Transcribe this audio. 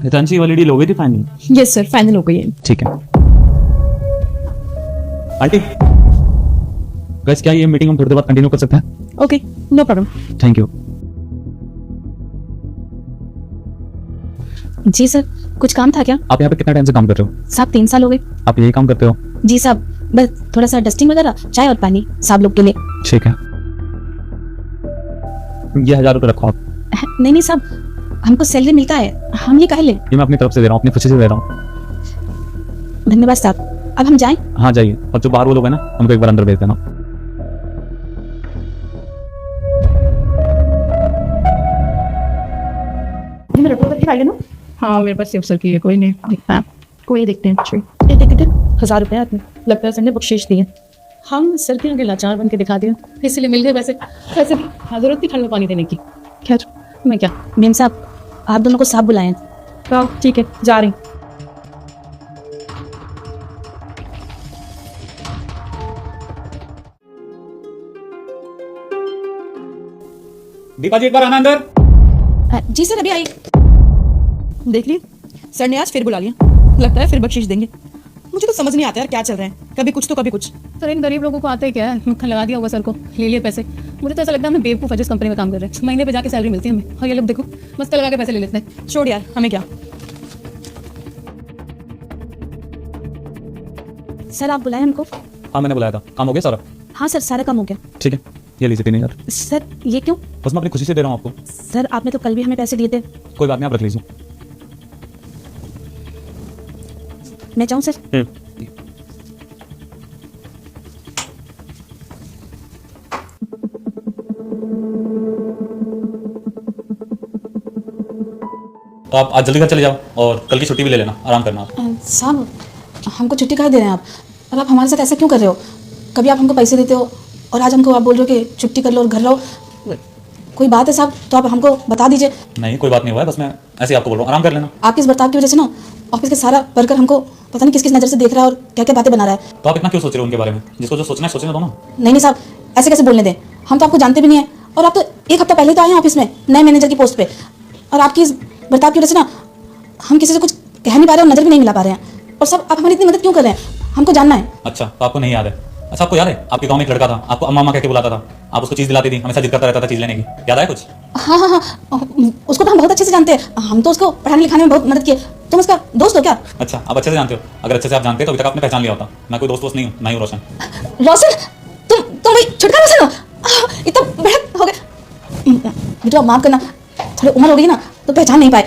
हितांशी वाली डील हो गई थी फाइनल? यस सर, फाइनल हो गई है। ठीक है आंटी, गाइस क्या ये मीटिंग हम थोड़ी देर बाद कंटिन्यू कर सकते हैं? Okay, no problem. Thank you. जी सर, कुछ काम था क्या? आप यहाँ पे कितना टाइम से काम कर रहे हो? साहब 3 साल हो गए। आप यही काम करते हो? जी साहब, बस थोड़ा सा डस्टिंग वगैरह, चाय और पानी साहब लोग के लिए। ठीक है, ये 1000 रुपये रखो आप। नहीं नहीं साहब, हमको सैलरी मिलता है, हम ये काहे लें? ये मैं अपनी तरफ से दे रहा हूँ, अपनी खुशी से दे रहा हूँ। धन्यवाद साहब। अब हम जाएं? हाँ जाइए, और जो बाहर वो लोग हैं ना, उनको एक बार अंदर भेज देना। मेरे रिपोर्ट करके आइए ना। हाँ मेरे पास सिर्फ सर की है, कोई नहीं दिखता है। कोई देखते हैं। टिकट 1000 रुपये आपने, लगता है सर ने बख्शीश दिए। हम सर के आगे लाचार बन के दिखा दिया, इसलिए मिल गए। वैसे वैसे भी जरूरत थी ठंडा पानी देने की। खैर मैं क्या, मेम साहब आप दोनों को साहब बुलाएं। ठीक है, जा रही। दीपा जी एक बार आना अंदर। जी सर, अभी आई। देख लिए, सर ने आज फिर बुला लिया। लगता है फिर बख्शीश देंगे। मुझे तो समझ नहीं आता यार क्या चल रहा है, कभी कुछ तो कभी कुछ। सर इन गरीब लोगों को आता ही क्या है, मक्खन लगा दिया होगा सर को, ले लिए पैसे। मुझे तो ऐसा लगता है हमने बेवकूफ़ है जिस कंपनी में काम कर रहे हैं, महीने पे जाके सैलरी मिलती है हमें, और ये लोग देखो मस्त लगा के पैसे ले लेते हैं। छोड़ यार, हमें क्या। सर आप बुलाए हमको? हाँ मैंने बुलाया था, काम हो गया सारा? हाँ सर, सारा काम हो गया। ठीक है, ये लीजिए 3000। सर ये क्यों? बस मैं अपनी खुशी से दे रहा हूँ आपको। सर आपने तो कल भी हमें पैसे दिए थे। कोई बात नहीं, आप रख लीजिए। मैं जाऊँ सर? तो आप आज जल्दी घर चले जाओ और कल की छुट्टी भी ले लेना, आराम करना आप। साहब हमको छुट्टी कहाँ दे रहे हैं आप? और आप हमारे साथ ऐसा क्यों कर रहे हो? कभी आप हमको पैसे देते हो और आज हमको आप बोल रहे हो कि छुट्टी कर लो और घर रहो। कोई बात है साहब तो आप हमको बता दीजिए। नहीं कोई बात नहीं हुआ है, बस मैं ऐसे ही आपको बोल रहा हूँ, आराम कर लेना। आपके इस बर्ताव की वजह से ना ऑफिस के सारा वर्कर हमको पता नहीं किस किस नज़र से देख रहा है और क्या क्या बातें बना रहा है। तो आप इतना क्यों सोच रहे हो उनके बारे में? जिसको जो सोचना है सोचने दो ना। नहीं नहीं साहब, ऐसे कैसे बोलने दें? हम तो आपको जानते भी नहीं है, और आप तो 1 हफ्ता पहले तो आए हैं ऑफिस में नए मैनेजर की पोस्ट पे, और आपकी इस बर्ताव की वजह से ना हम किसी से कुछ कह नहीं पा रहे और नज़र भी नहीं मिला पा रहे हैं। और सब आप हमारी इतनी मदद क्यों कर रहे हैं? हमको जानना है। अच्छा तो आपको नहीं याद है? अच्छा आपको याद है आपके गांव में एक लड़का था, आपको अम्मा अम्मा कह के बुलाता था, आप उसको चीज़ दिलाती थी, हमेशा जिद करता रहता था चीज़ लेने की, याद है कुछ? हाँ हाँ हाँ, उसको तो हम बहुत अच्छे से जानते हैं, हम तो उसको पढ़ाने लिखाने में बहुत मदद किए। तुम उसका दोस्त हो क्या? अच्छा आप अच्छे से जानते हो? अगर अच्छे से आप जानते तो अभी तक आपने पहचान लिया होता। मैं कोई दोस्त नहीं हूँ, ना ही हूँ रोशन। रोशन? तुम भाई छुटका रोशन हो? इतना बड़ा हो गया। बेटा माफ करना, थोड़ी उम्र हो गई ना तो पहचान नहीं पाए।